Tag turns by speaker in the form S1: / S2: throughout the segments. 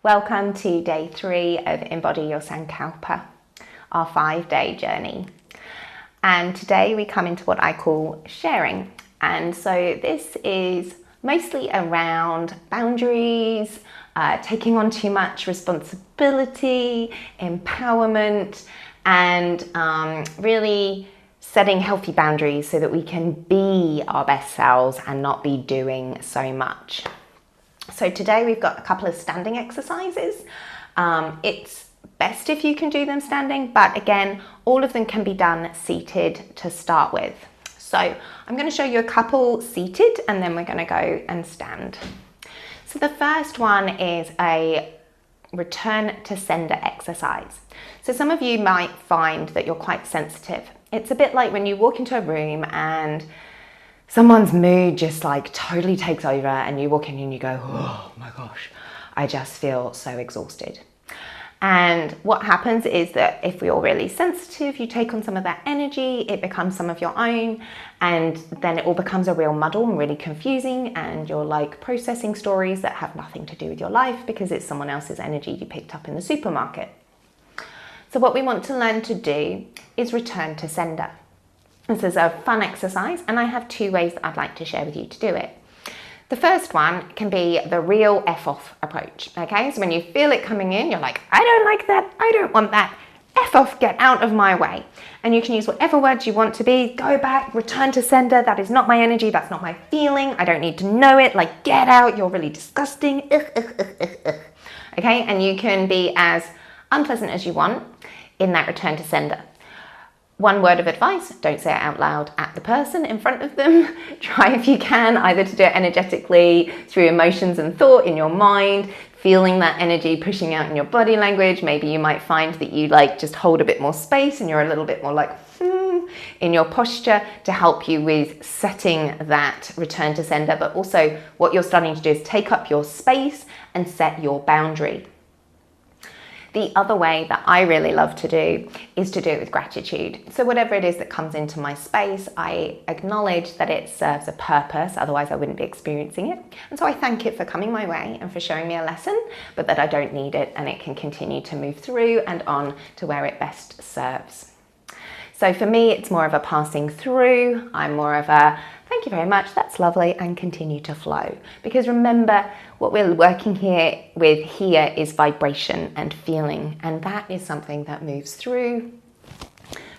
S1: Welcome to day 3 of Embody Your Sankalpa, our 5-day journey. And today we come into what I call sharing. And so this is mostly around boundaries, taking on too much responsibility, empowerment, and really setting healthy boundaries so that we can be our best selves and not be doing so much. So today we've got a couple of standing exercises. It's best if you can do them standing, but again, all of them can be done seated to start with. So I'm going to show you a couple seated and then we're going to go and stand. So the first one is a return to sender exercise. So some of you might find that you're quite sensitive. It's a bit like when you walk into a room and someone's mood just like totally takes over and you walk in and you go, oh my gosh, I just feel so exhausted. And what happens is that if you're really sensitive, you take on some of that energy, it becomes some of your own, and then it all becomes a real muddle and really confusing, and you're like processing stories that have nothing to do with your life because it's someone else's energy you picked up in the supermarket. So what we want to learn to do is return to sender. This is a fun exercise, and I have 2 ways that I'd like to share with you to do it. The first one can be the real F-off approach, okay? So when you feel it coming in, you're like, I don't like that, I don't want that, F-off, get out of my way. And you can use whatever words you want to be, go back, return to sender, that is not my energy, that's not my feeling, I don't need to know it, like get out, you're really disgusting, okay? And you can be as unpleasant as you want in that return to sender. One word of advice, don't say it out loud at the person in front of them. Try if you can, either to do it energetically through emotions and thought in your mind, feeling that energy pushing out in your body language. Maybe you might find that you like just hold a bit more space and you're a little bit more like in your posture to help you with setting that return to sender. But also what you're starting to do is take up your space and set your boundary. The other way that I really love to do is to do it with gratitude. So whatever it is that comes into my space, I acknowledge that it serves a purpose, otherwise I wouldn't be experiencing it. And so I thank it for coming my way and for showing me a lesson, but that I don't need it and it can continue to move through and on to where it best serves. So for me, it's more of a passing through. I'm more of a thank you very much, that's lovely, and continue to flow. Because remember, what we're working with here is vibration and feeling, and that is something that moves through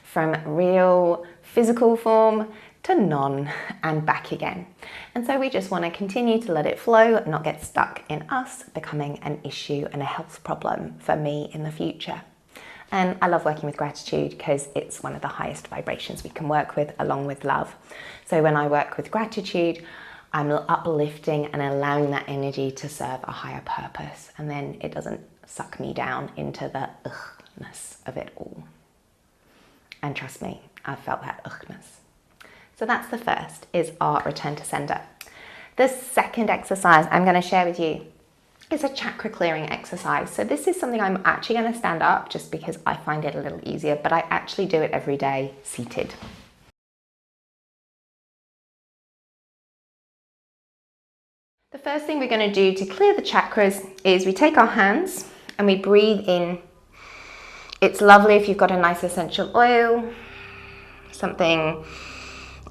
S1: from real physical form to non and back again. And so we just want to continue to let it flow and not get stuck in us becoming an issue and a health problem for me in the future. And I love working with gratitude because it's one of the highest vibrations we can work with, along with love. So when I work with gratitude, I'm uplifting and allowing that energy to serve a higher purpose. And then it doesn't suck me down into the ughness of it all. And trust me, I've felt that ughness. So that's the first, is our return to sender. The second exercise I'm going to share with you is a chakra clearing exercise. So this is something I'm actually going to stand up just because I find it a little easier, but I actually do it every day seated. The first thing we're going to do to clear the chakras is we take our hands and we breathe in. It's lovely if you've got a nice essential oil, something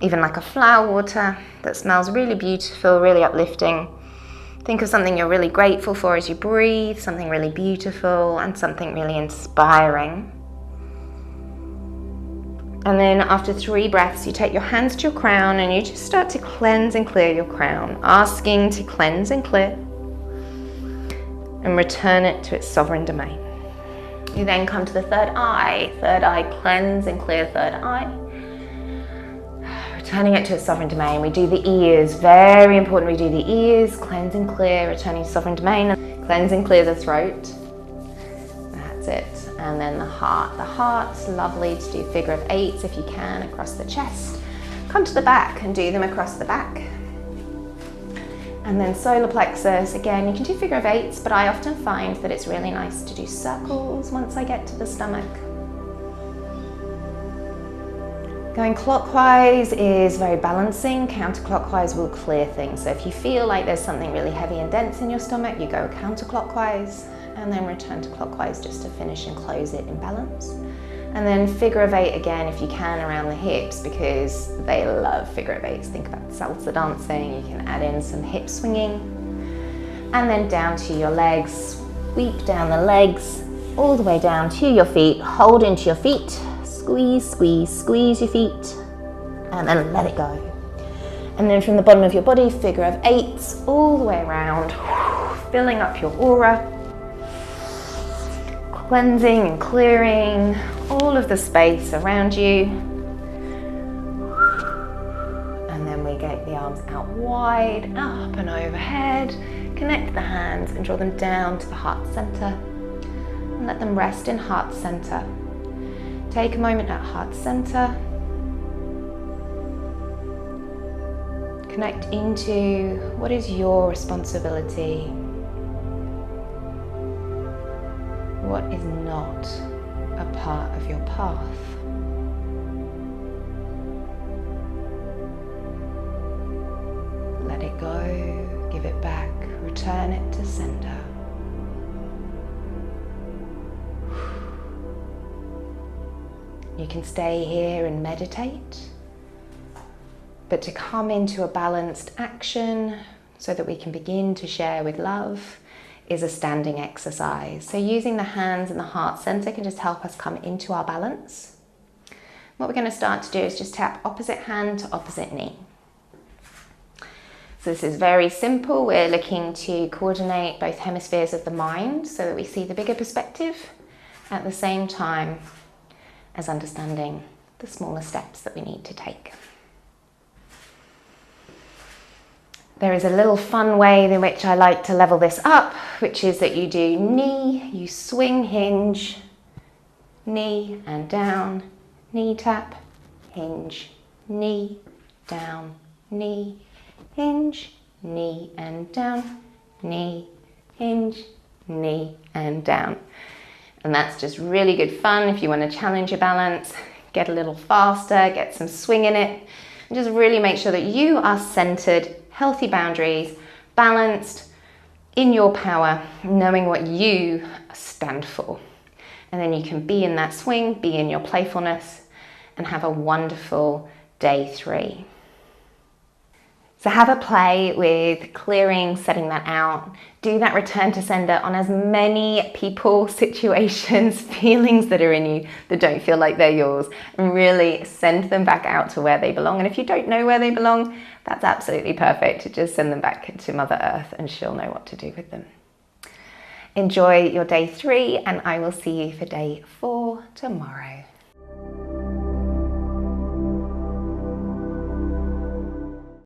S1: even like a flower water that smells really beautiful, really uplifting. Think of something you're really grateful for as you breathe, something really beautiful and something really inspiring. And then after 3 breaths, you take your hands to your crown and you just start to cleanse and clear your crown, asking to cleanse and clear and return it to its sovereign domain. You then come to the third eye, cleanse and clear third eye. Returning it to its sovereign domain. We do the ears, very important, we do the ears, cleanse and clear, returning to sovereign domain, cleanse and clear the throat. That's it. And then the heart's lovely to do figure of 8s if you can, across the chest. Come to the back and do them across the back. And then solar plexus, again, you can do figure of 8s, but I often find that it's really nice to do circles once I get to the stomach. Going clockwise is very balancing, counterclockwise will clear things. So if you feel like there's something really heavy and dense in your stomach, you go counterclockwise. and then return to clockwise just to finish and close it in balance. And then figure of 8 again if you can around the hips, because they love figure of 8s. Think about salsa dancing. You can add in some hip swinging. And then down to your legs. Sweep down the legs all the way down to your feet. Hold into your feet. Squeeze, squeeze, squeeze your feet. And then let it go. And then from the bottom of your body, figure of 8s all the way around, filling up your aura, cleansing and clearing all of the space around you. And then we get the arms out wide, up and overhead. Connect the hands and draw them down to the heart center. And let them rest in heart center. Take a moment at heart center. Connect into what is your responsibility. What is not a part of your path? Let it go, give it back, return it to sender. You can stay here and meditate, but to come into a balanced action so that we can begin to share with love is a standing exercise. So using the hands and the heart center can just help us come into our balance. What we're going to start to do is just tap opposite hand to opposite knee. So this is very simple. We're looking to coordinate both hemispheres of the mind so that we see the bigger perspective at the same time as understanding the smaller steps that we need to take. There is a little fun way in which I like to level this up, which is that you do knee, you swing, hinge, knee and down, knee tap, hinge, knee, down, knee, hinge, knee and down, knee, hinge, knee and down. And that's just really good fun if you want to challenge your balance, get a little faster, get some swing in it, and just really make sure that you are centered, healthy boundaries, balanced, in your power, knowing what you stand for. And then you can be in that swing, be in your playfulness, and have a wonderful day 3. So have a play with clearing, setting that out. Do that return to sender on as many people, situations, feelings that are in you that don't feel like they're yours, and really send them back out to where they belong. And if you don't know where they belong, that's absolutely perfect. Just send them back to Mother Earth and she'll know what to do with them. Enjoy your day 3, and I will see you for day 4 tomorrow.